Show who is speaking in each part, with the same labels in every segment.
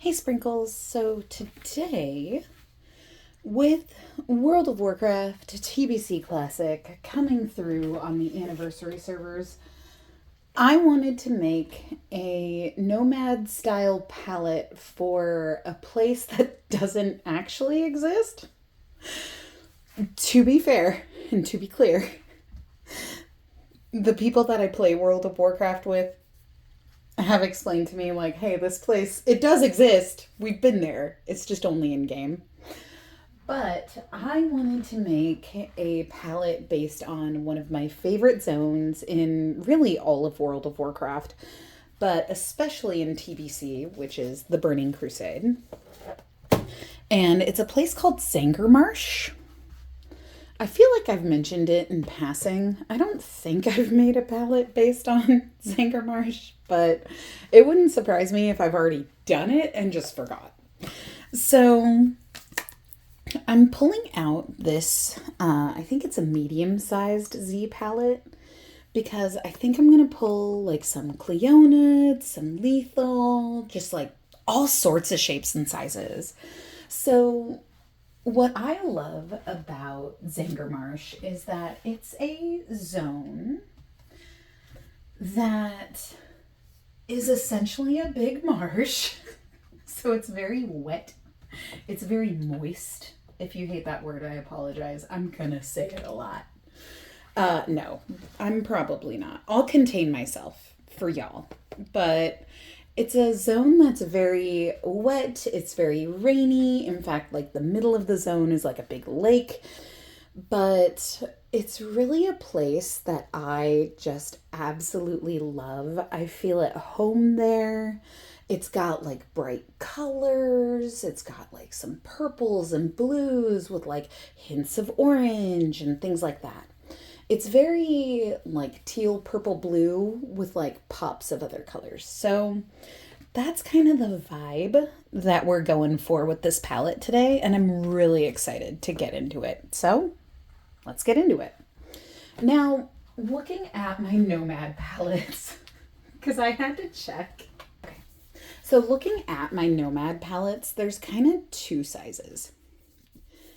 Speaker 1: Hey Sprinkles, so today with World of Warcraft TBC Classic coming through on the anniversary servers, I wanted to make a Nomad style palette for a place that doesn't actually exist. To be fair and to be clear, the people that I play World of Warcraft with have explained to me, like, hey, this place, it does exist. We've been there. It's just only in game. But I wanted to make a palette based on one of my favorite zones in really all of World of Warcraft, but especially in TBC, which is the Burning Crusade. And it's a place called Zangarmarsh. I feel like I've mentioned it in passing. I don't think I've made a palette based on Zangarmarsh, but it wouldn't surprise me if I've already done it and just forgot. So I'm pulling out this, I think it's a medium-sized Z palette, because I think I'm going to pull like some Cleonid, some Lethal, just like all sorts of shapes and sizes. So what I love about Zangarmarsh is that it's a zone that is essentially a big marsh. So it's very wet. It's very moist. If you hate that word, I apologize. I'm gonna say it a lot. No, I'm probably not. I'll contain myself for y'all. But it's a zone that's very wet. It's very rainy. In fact, like the middle of the zone is like a big lake. But it's really a place that I just absolutely love. I feel at home there. It's got like bright colors. It's got like some purples and blues with like hints of orange and things like that. It's very like teal, purple, blue with like pops of other colors. So that's kind of the vibe that we're going for with this palette today. And I'm really excited to get into it. So let's get into it. Now, looking at my Nomad palettes, because I had to check. Okay. So looking at my Nomad palettes, there's kind of two sizes.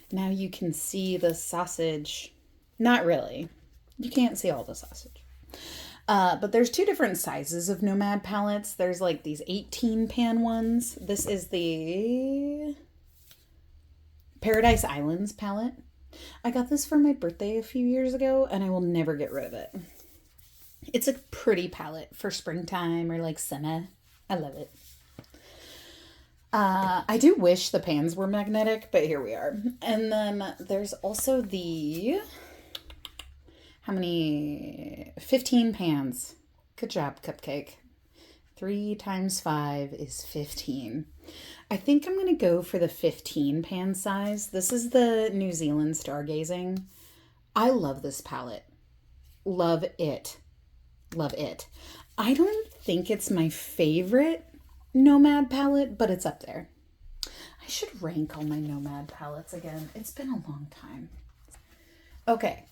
Speaker 1: Now you can see the sausage. Not really. You can't see all the sausage. But there's two different sizes of Nomad palettes. There's like these 18 pan ones. This is the Paradise Islands palette. I got this for my birthday a few years ago, and I will never get rid of it. It's a pretty palette for springtime or like summer. I love it. I do wish the pans were magnetic, but here we are. And then there's also the, how many? 15 pans. Good job, Cupcake. 3 times 5 is 15. I think I'm going to go for the 15 pan size. This is the New Zealand Stargazing. I love this palette. Love it. Love it. I don't think it's my favorite Nomad palette, but it's up there. I should rank all my Nomad palettes again. It's been a long time. Okay.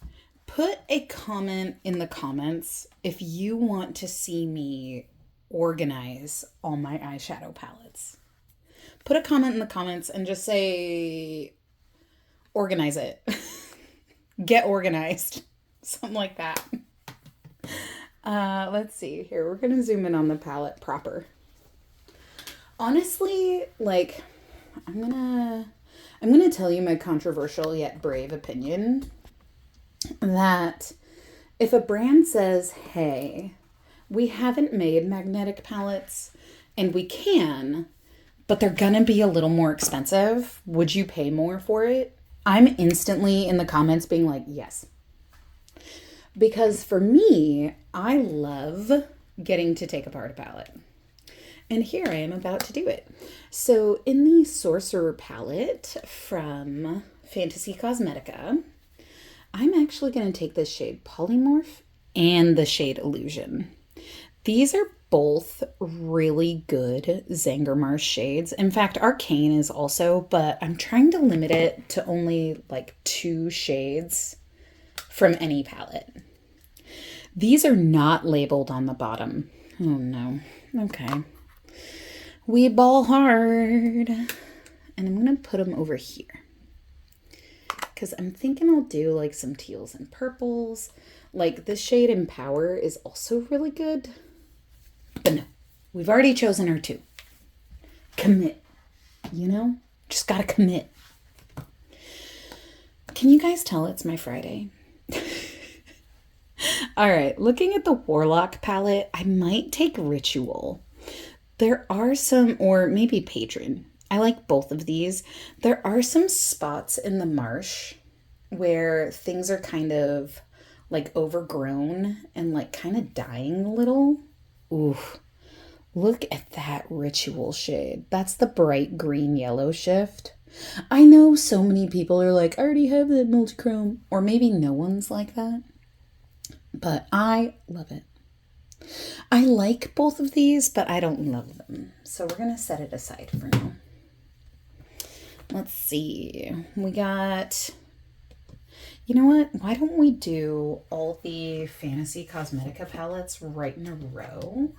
Speaker 1: Put a comment in the comments if you want to see me organize all my eyeshadow palettes. Put a comment in the comments and just say, organize it. Get organized. Something like that. Let's see here. We're going to zoom in on the palette proper. Honestly, like, I'm gonna tell you my controversial yet brave opinion that if a brand says, hey, we haven't made magnetic palettes and we can, but they're gonna be a little more expensive, would you pay more for it? I'm instantly in the comments being like, yes. Because for me, I love getting to take apart a palette. And here I am about to do it. So in the Sorcerer palette from Fantasy Cosmetica, I'm actually going to take this shade Polymorph and the shade Illusion. These are both really good Zangarmarsh shades. In fact, Arcane is also, but I'm trying to limit it to only like 2 shades from any palette. These are not labeled on the bottom. Oh no. Okay. We ball hard. And I'm going to put them over here. Because I'm thinking I'll do like some teals and purples. Like this shade Empower is also really good. But no, we've already chosen our two. Commit. You know? Just gotta commit. Can you guys tell it's my Friday? All right, looking at the Warlock palette, I might take Ritual. There are some, or maybe Patron. I like both of these. There are some spots in the marsh where things are kind of like overgrown and like kind of dying a little. Ooh, look at that Ritual shade. That's the bright green yellow shift. I know so many people are like, I already have that multichrome, or maybe no one's like that. But I love it. I like both of these, but I don't love them. So we're going to set it aside for now. Let's see. We got... You know what? Why don't we do all the Fantasy Cosmetica palettes right in a row?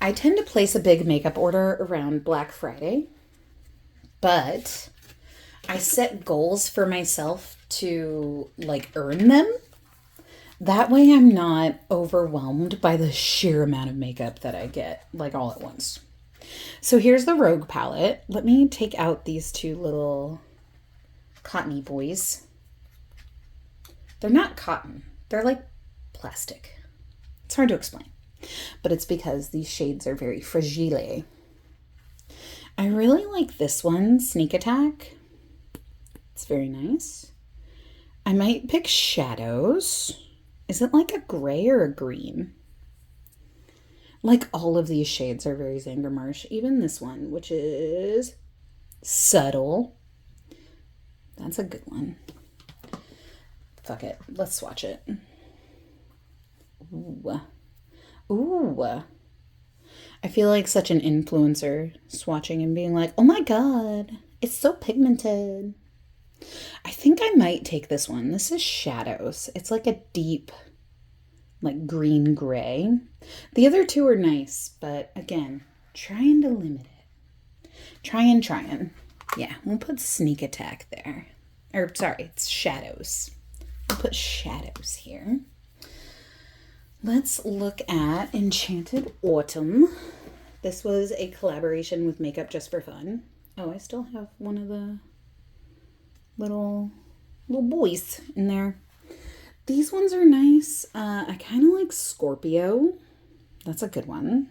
Speaker 1: I tend to place a big makeup order around Black Friday, but I set goals for myself to like earn them. That way I'm not overwhelmed by the sheer amount of makeup that I get, like all at once. So here's the Rogue palette. Let me take out these two little cottony boys. They're not cotton. They're like plastic. It's hard to explain, but it's because these shades are very fragile. I really like this one, Sneak Attack. It's very nice. I might pick Shadows. Is it like a gray or a green? Like all of these shades are very Zangarmarsh. Even this one, which is Subtle. That's a good one. Fuck it. Let's swatch it. Ooh. Ooh. I feel like such an influencer swatching and being like, oh my god, it's so pigmented. I think I might take this one. This is Shadows. It's like a deep, like green gray. The other two are nice, but again, trying to limit it. Trying. Yeah, we'll put Sneak Attack there. Or sorry, it's Shadows. We'll put Shadows here. Let's look at Enchanted Autumn. This was a collaboration with Makeup Just for Fun. Oh, I still have one of the little boys in there. These ones are nice. I kind of like Scorpio. That's a good one.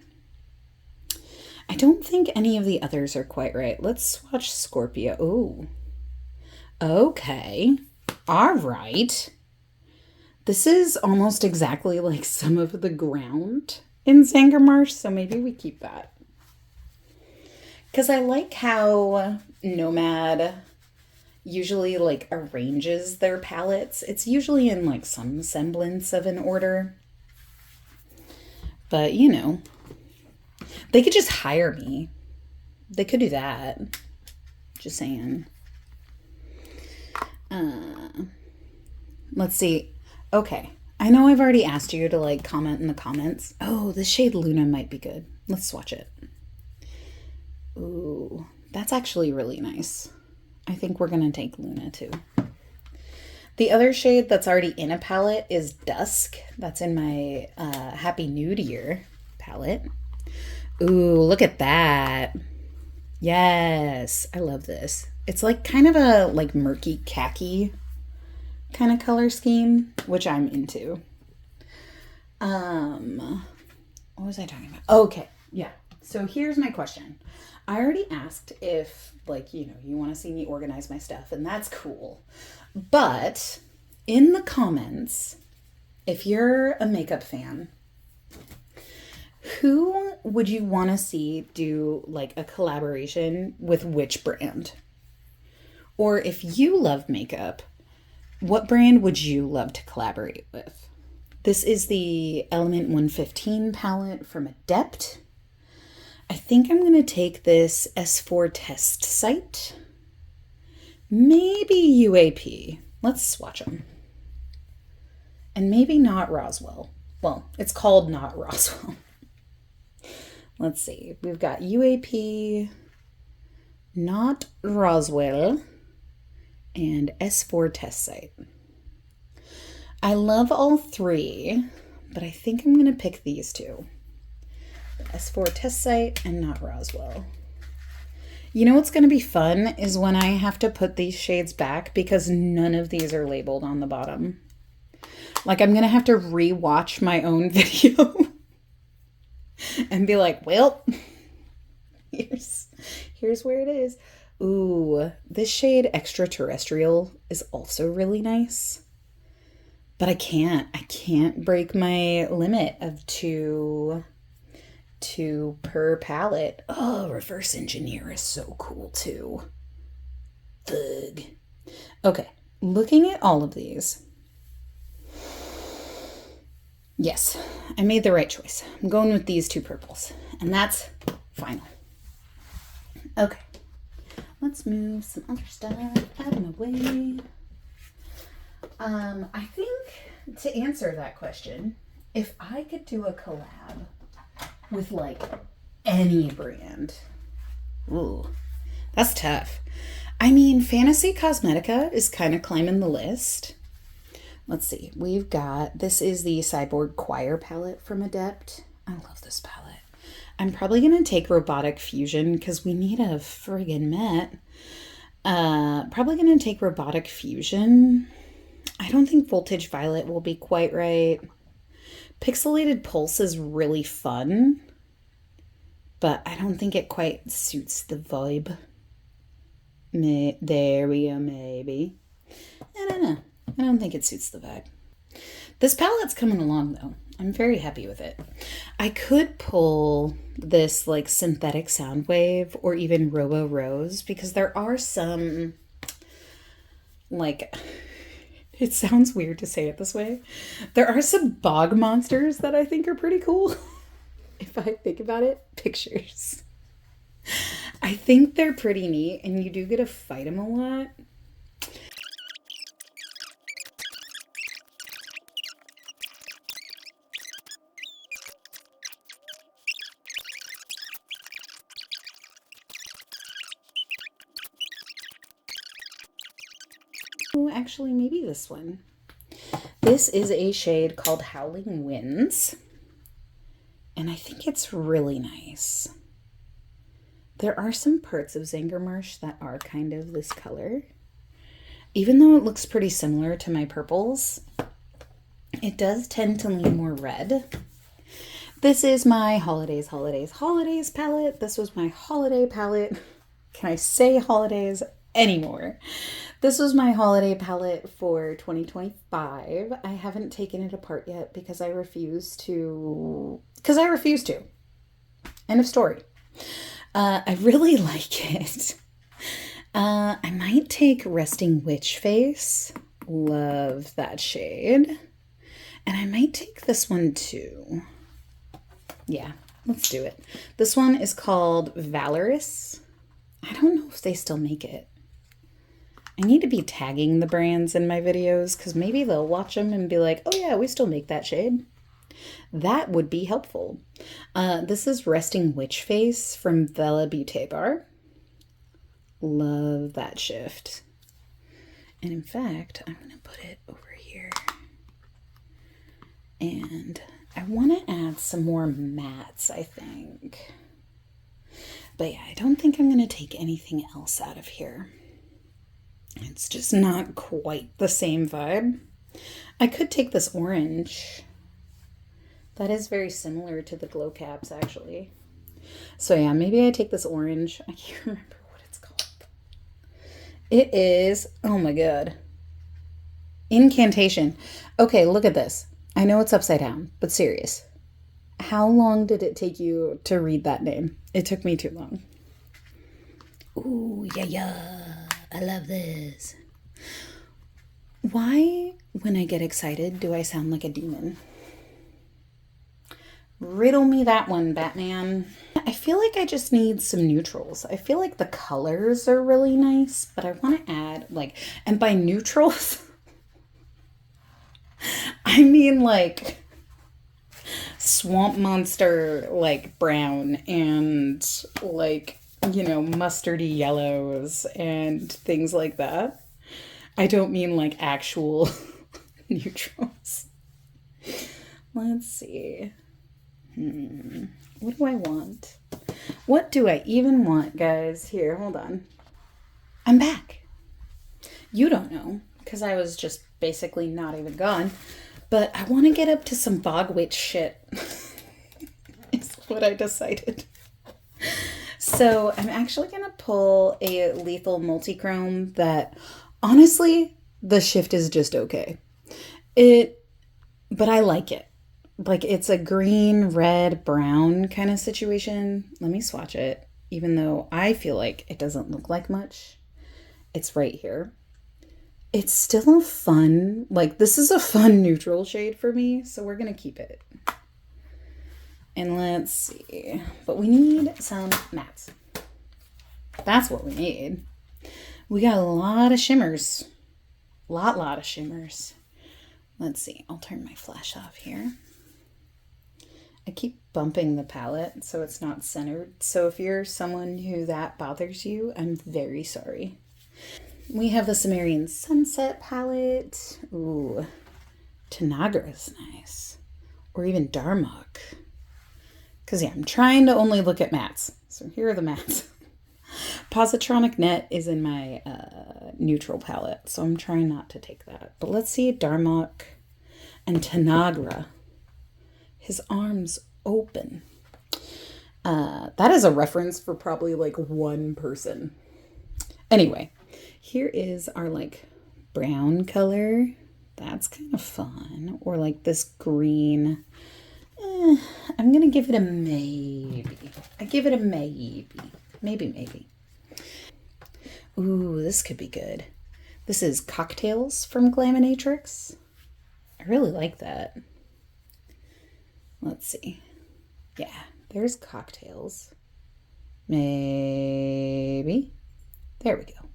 Speaker 1: I don't think any of the others are quite right. Let's swatch Scorpio. Ooh. Okay. All right. This is almost exactly like some of the ground in Zangarmarsh, so maybe we keep that. Because I like how Nomad usually like arranges their palettes. It's usually in like some semblance of an order. But, you know, they could just hire me. They could do that. Just saying. Let's see. Okay. I know I've already asked you to like comment in the comments. Oh, this shade Luna might be good. Let's swatch it. Ooh, that's actually really nice. I think we're going to take Luna too. The other shade that's already in a palette is Dusk. That's in my Happy Nude Year palette. Ooh, look at that. Yes, I love this. It's like kind of a like murky khaki kind of color scheme, which I'm into. What was I talking about? Okay, yeah. So here's my question. I already asked if, like, you know, you want to see me organize my stuff, and that's cool. But in the comments, if you're a makeup fan, who would you want to see do, like, a collaboration with which brand? Or if you love makeup, what brand would you love to collaborate with? This is the Element 115 palette from Adept. I think I'm going to take this S4 test site. Maybe UAP. Let's swatch them. And maybe not Roswell. Well, it's called not Roswell. Let's see. We've got UAP, Not Roswell, and S4 Test Site. I love all three, but I think I'm going to pick these two. The S4 Test Site and Not Roswell. You know what's going to be fun is when I have to put these shades back because none of these are labeled on the bottom. Like, I'm going to have to re-watch my own video and be like, well, here's where it is. Ooh, this shade Extraterrestrial is also really nice. But I can't break my limit of two per palette. Oh, reverse engineer is so cool too. Thug. Okay, looking at all of these. Yes, I made the right choice. I'm going with these two purples, and that's final. Okay, let's move some other stuff out of my way. I think to answer that question, if I could do a collab with like any brand, ooh, that's tough. I mean, Fantasy Cosmetica is kind of climbing the list. Let's see. We've got, this is the Cyborg Choir palette from Adept. I love this palette. I'm probably going to take Robotic Fusion because we need a friggin' matte. Probably going to take Robotic Fusion. I don't think Voltage Violet will be quite right. Pixelated Pulse is really fun, but I don't think it quite suits the vibe. There we go, maybe. I don't know. I don't think it suits the vibe. This palette's coming along, though. I'm very happy with it. I could pull this, like, Synthetic Soundwave or even Robo Rose because there are some, like, it sounds weird to say it this way. There are some bog monsters that I think are pretty cool. If I think about it, pictures. I think they're pretty neat, and you do get to fight them a lot. Oh, actually, maybe this one. This is a shade called Howling Winds, and I think it's really nice. There are some parts of Zangarmarsh that are kind of this color. Even though it looks pretty similar to my purples, it does tend to lean more red. This is my Holidays palette. This was my holiday palette. Can I say holidays anymore? This was my holiday palette for 2025. I haven't taken it apart yet because I refuse to. End of story. I really like it. I might take Resting Witch Face. Love that shade. And I might take this one too. Yeah, let's do it. This one is called Valorous. I don't know if they still make it. I need to be tagging the brands in my videos because maybe they'll watch them and be like, oh yeah, we still make that shade. That would be helpful. This is Resting Witch Face from Vela Beauté Bar. Love that shift. And in fact, I'm going to put it over here. And I want to add some more mattes, I think. But yeah, I don't think I'm going to take anything else out of here. It's just not quite the same vibe. I could take this orange. That is very similar to the glow caps, actually. So yeah, maybe I take this orange. I can't remember what it's called. It is, oh my god, Incantation. Okay, look at this. I know it's upside down, but serious. How long did it take you to read that name? It took me too long. Ooh, yeah. I love this. Why, when I get excited, do I sound like a demon? Riddle me that one, Batman. I feel like I just need some neutrals. I feel like the colors are really nice, but I want to add, like, and by neutrals, I mean, like, swamp monster like brown and like, mustardy yellows and things like that. I don't mean like actual neutrals. Let's see. What do I want? What do I even want, guys? Here, hold on. I'm back. You don't know, because I was just basically not even gone. But I want to get up to some bog witch shit. Is what I decided. So I'm actually going to pull a lethal multichrome that, honestly, the shift is just okay. But I like it. Like, it's a green, red, brown kind of situation. Let me swatch it, even though I feel like it doesn't look like much. It's right here. It's still a fun, like, this is a fun neutral shade for me, so we're going to keep it. And let's see. But we need some mattes. That's what we need. We got a lot of shimmers. Lot of shimmers. Let's see. I'll turn my flash off here. I keep bumping the palette so it's not centered. So if you're someone who that bothers you, I'm very sorry. We have the Sumerian Sunset palette. Ooh, Tanagra is nice. Or even Darmok. Because, yeah, I'm trying to only look at mattes. So here are the mattes. Positronic Net is in my neutral palette, so I'm trying not to take that. But let's see Darmok and Tanagra. His arms open. That is a reference for probably like one person. Anyway, here is our like brown color. That's kind of fun. Or like this green. I'm going to give it a maybe. I give it a maybe. Maybe. Ooh, this could be good. This is Cocktails from Glaminatrix. I really like that. Let's see. Yeah, there's Cocktails. Maybe. There we go.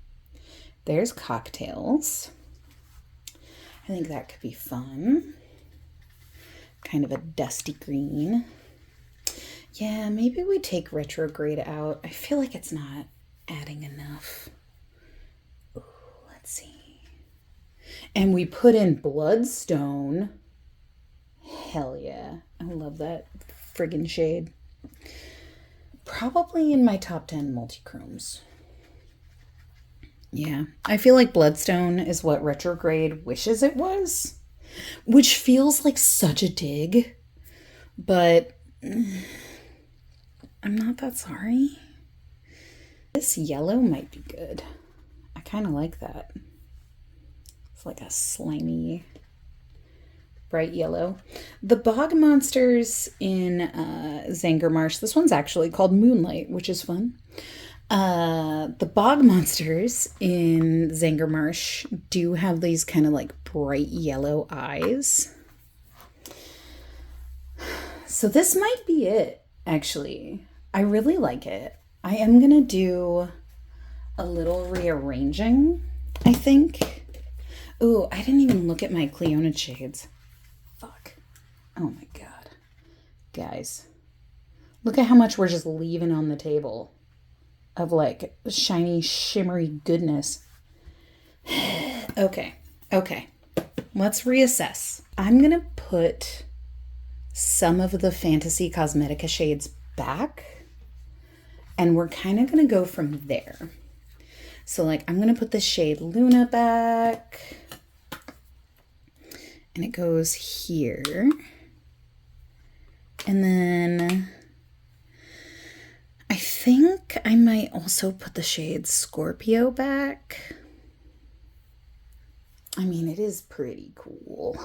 Speaker 1: There's Cocktails. I think that could be fun. Kind of a dusty green. Yeah, maybe we take Retrograde out. I feel like it's not adding enough. Ooh, let's see. And we put in Bloodstone. Hell yeah. I love that friggin' shade. Probably in my top 10 multichromes. Yeah, I feel like Bloodstone is what Retrograde wishes it was, which feels like such a dig, but I'm not that sorry. This yellow might be good. I kind of like that. It's like a slimy, bright yellow. The bog monsters in Zangarmarsh, this one's actually called Moonlight, which is fun. The bog monsters in Zangarmarsh do have these kind of like bright yellow eyes. So this might be it, actually. I really like it. I am going to do a little rearranging, I think. Ooh, I didn't even look at my Cleonid shades. Fuck. Oh my god. Guys, look at how much we're just leaving on the table of like shiny, shimmery goodness. Okay. Let's reassess. I'm going to put some of the Fantasy Cosmetica shades back, and we're kind of going to go from there. So like I'm going to put the shade Luna back, and it goes here. And then I think I might also put the shade Scorpio back. I mean, it is pretty cool.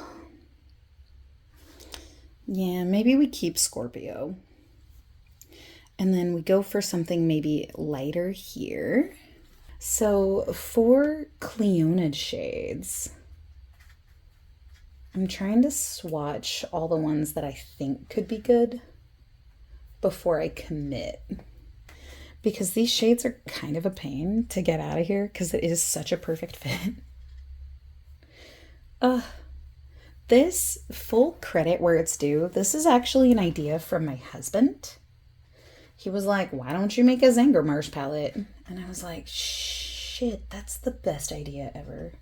Speaker 1: Yeah, maybe we keep Scorpio. And then we go for something maybe lighter here. So for Cleonid shades, I'm trying to swatch all the ones that I think could be good before I commit. Because these shades are kind of a pain to get out of here because it is such a perfect fit. this, full credit where it's due, this is actually an idea from my husband. He was like, why don't you make a Zangarmarsh palette? And I was like, shit, that's the best idea ever.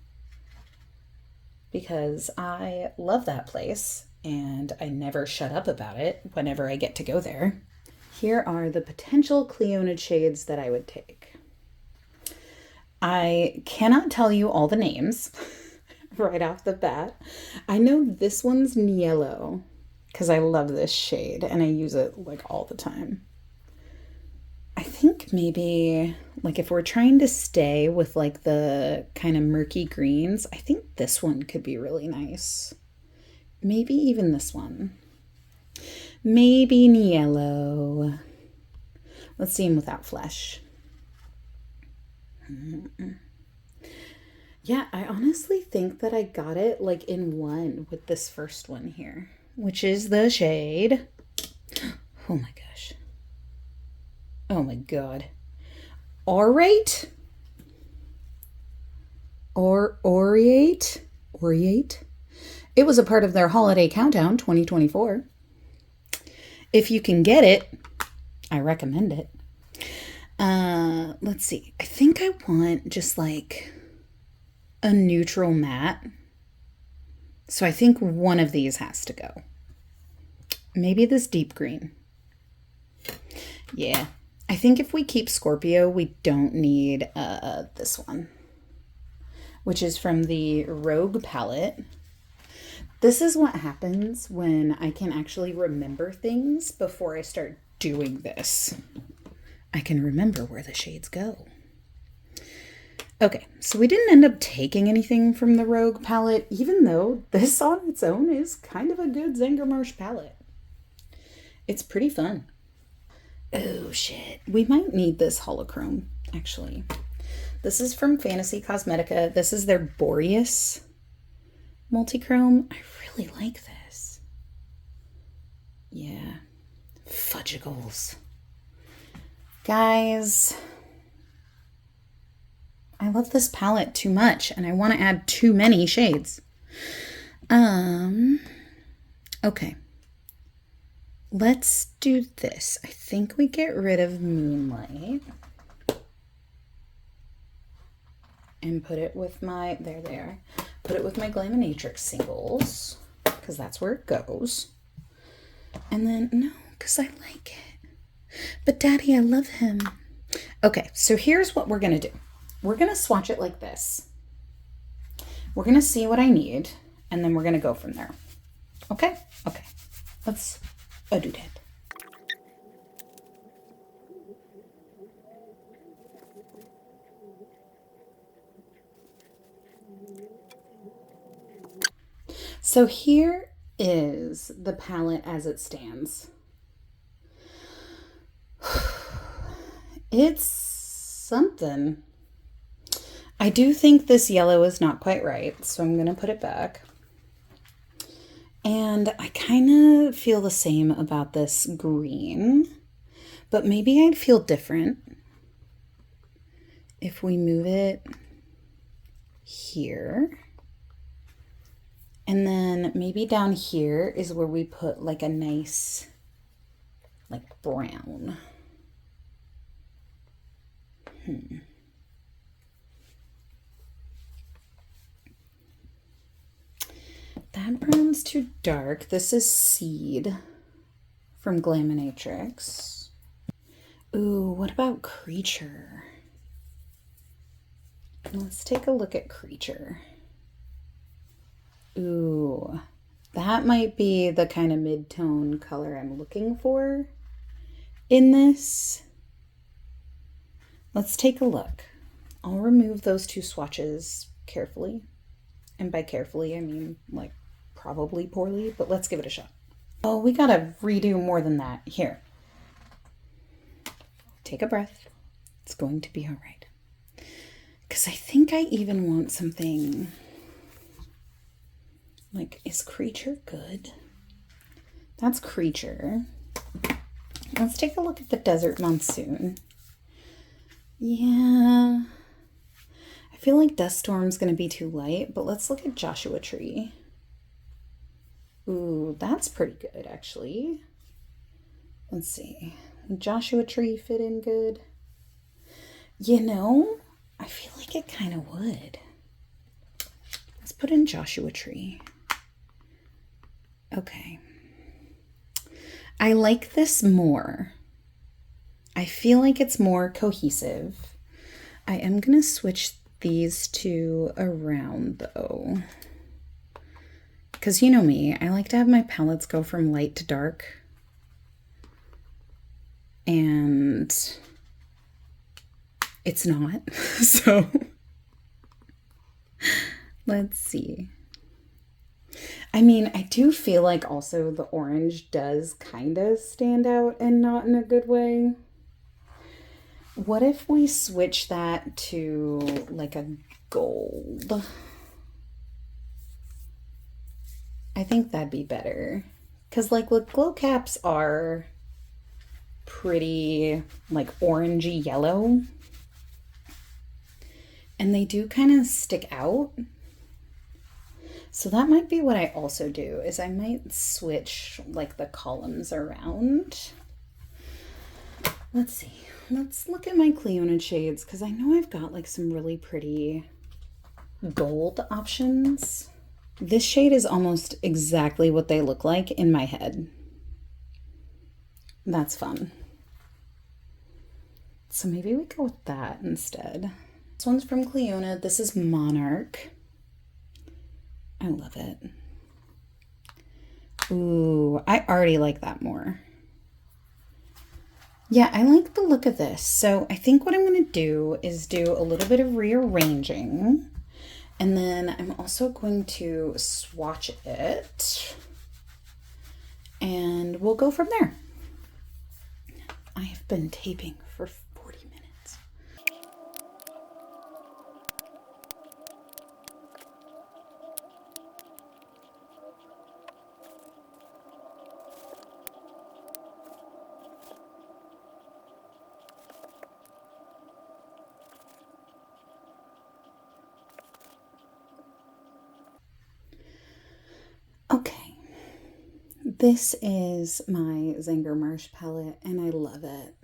Speaker 1: Because I love that place and I never shut up about it whenever I get to go there. Here are the potential Cleonid shades that I would take. I cannot tell you all the names right off the bat. I know this one's Niello because I love this shade and I use it like all the time. I think maybe like if we're trying to stay with like the kind of murky greens, I think this one could be really nice. Maybe even this one. Maybe Niello. Let's see him without flesh. Yeah, I honestly think that I got it like in one with this first one here, which is the shade. Oh my gosh. Oh my god. Orate? Oriate? It was a part of their holiday countdown 2024. If you can get it, I recommend it. Let's see. I think I want just like a neutral matte. So I think one of these has to go. Maybe this deep green. Yeah. I think if we keep Scorpio, we don't need this one, which is from the Rogue palette. This is what happens when I can actually remember things before I start doing this. I can remember where the shades go. Okay, so we didn't end up taking anything from the Rogue palette, even though this on its own is kind of a good Zangarmarsh palette. It's pretty fun. Oh shit, we might need this holochrome, actually. This is from Fantasy Cosmetica. This is their Boreas multichrome. I really like this. Yeah, fudgicles. Guys, I love this palette too much and I want to add too many shades. Okay. Let's do this. I think we get rid of Moonlight and put it with my, there they are. Put it with my Glaminatrix singles because that's where it goes. And then, no, because I like it. But Daddy, I love him. Okay, so here's what we're going to do. We're going to swatch it like this. We're going to see what I need, and then we're going to go from there. Okay? Okay. Let's do that. So here is the palette as it stands. It's something. I do think this yellow is not quite right, so I'm going to put it back. And I kind of feel the same about this green, but maybe I'd feel different if we move it here. And then maybe down here is where we put like a nice, like brown. That brown's too dark. This is Seed from Glaminatrix. Ooh, what about Creature? Let's take a look at Creature. Ooh, that might be the kind of mid-tone color I'm looking for in this. Let's take a look. I'll remove those two swatches carefully. And by carefully, I mean like probably poorly, but let's give it a shot. Oh, we gotta redo more than that. Here. Take a breath. It's going to be all right. Because I think I even want something like, is Creature good? That's Creature. Let's take a look at the Desert Monsoon. Yeah. I feel like Dust Storm's going to be too light, but let's look at Joshua Tree. Ooh, that's pretty good, actually. Let's see. Joshua Tree fit in good. You know, I feel like it kind of would. Let's put in Joshua Tree. Okay. I like this more. I feel like it's more cohesive. I am going to switch these two around though. Because you know me, I like to have my palettes go from light to dark. And it's not. So let's see. I mean, I do feel like also the orange does kind of stand out and not in a good way. What if we switch that to like a gold? I think that'd be better. Because like look, glow caps are pretty like orangey yellow. And they do kind of stick out. So that might be what I also do, is I might switch like the columns around. Let's see. Let's look at my Cleonid shades because I know I've got like some really pretty gold options. This shade is almost exactly what they look like in my head. That's fun. So maybe we go with that instead. This one's from Cleonid. This is Monarch. I love it. Ooh, I already like that more. Yeah, I like the look of this. So I think what I'm going to do is do a little bit of rearranging. And then I'm also going to swatch it. And we'll go from there. I have been taping for 40 minutes. Okay, this is my Zangarmarsh palette and I love it.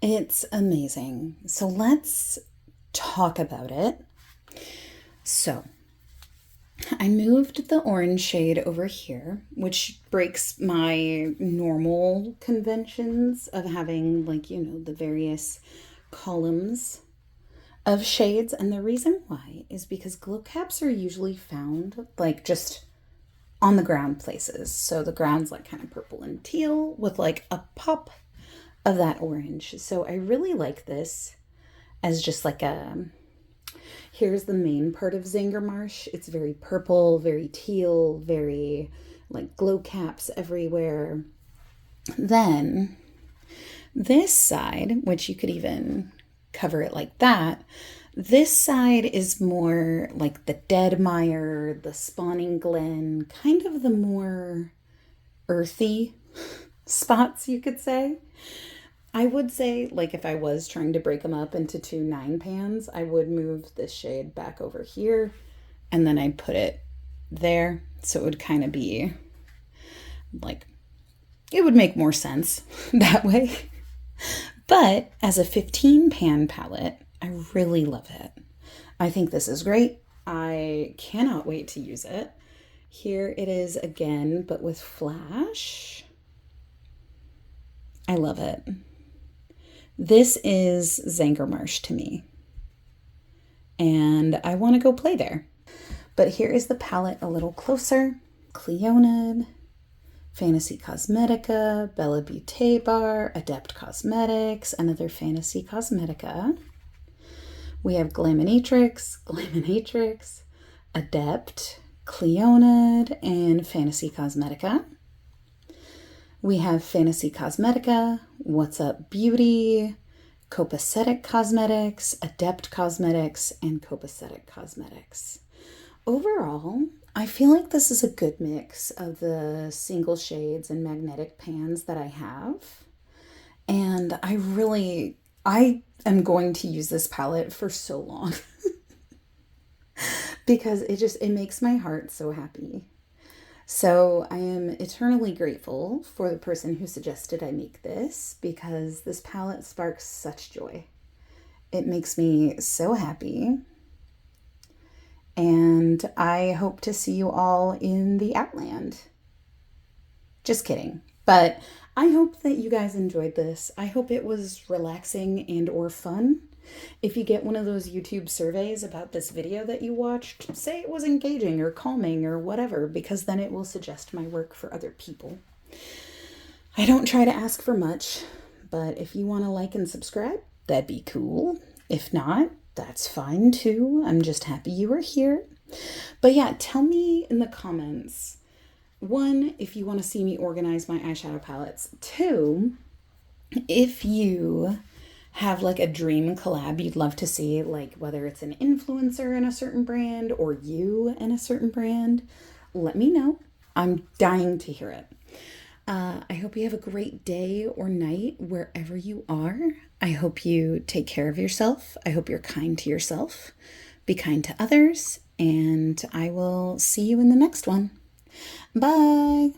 Speaker 1: It's amazing. So let's talk about it. So I moved the orange shade over here, which breaks my normal conventions of having like, you know, the various columns of shades. And the reason why is because glow caps are usually found like just on the ground places. So the ground's like kind of purple and teal with like a pop of that orange. So I really like this as just like a, here's the main part of Zangarmarsh. It's very purple, very teal, very like glow caps everywhere. Then this side, which you could even cover it like that, this side is more like the Deadmire, the Spawning Glen, kind of the more earthy spots, you could say. I would say, like, if I was trying to break them up into two 9 pans, I would move this shade back over here and then I'd put it there. So it would kind of be like, it would make more sense that way. But as a 15 pan palette, I really love it. I think this is great. I cannot wait to use it. Here it is again, but with flash. I love it. This is Zangarmarsh to me. And I want to go play there. But here is the palette a little closer. Cleonid, Fantasy Cosmetica, Bella Beauté Bar, Adept Cosmetics, another Fantasy Cosmetica. We have Glaminatrix, Adept, Cleonid, and Fantasy Cosmetica. We have Fantasy Cosmetica, What's Up Beauty, Copacetic Cosmetics, Adept Cosmetics, and Copacetic Cosmetics. Overall, I feel like this is a good mix of the single shades and magnetic pans that I have. And I am going to use this palette for so long because it makes my heart so happy. So I am eternally grateful for the person who suggested I make this because this palette sparks such joy. It makes me so happy. And I hope to see you all in the Outland. Just kidding. But I hope that you guys enjoyed this. I hope it was relaxing and or fun. If you get one of those YouTube surveys about this video that you watched, say it was engaging or calming or whatever, because then it will suggest my work for other people. I don't try to ask for much, but if you want to like and subscribe, that'd be cool. If not, that's fine too. I'm just happy you are here. But yeah, tell me in the comments, one, if you want to see me organize my eyeshadow palettes. Two, if you have like a dream collab you'd love to see, like whether it's an influencer in a certain brand or you in a certain brand, let me know. I'm dying to hear it. I hope you have a great day or night wherever you are. I hope you take care of yourself. I hope you're kind to yourself. Be kind to others. And I will see you in the next one. Bye.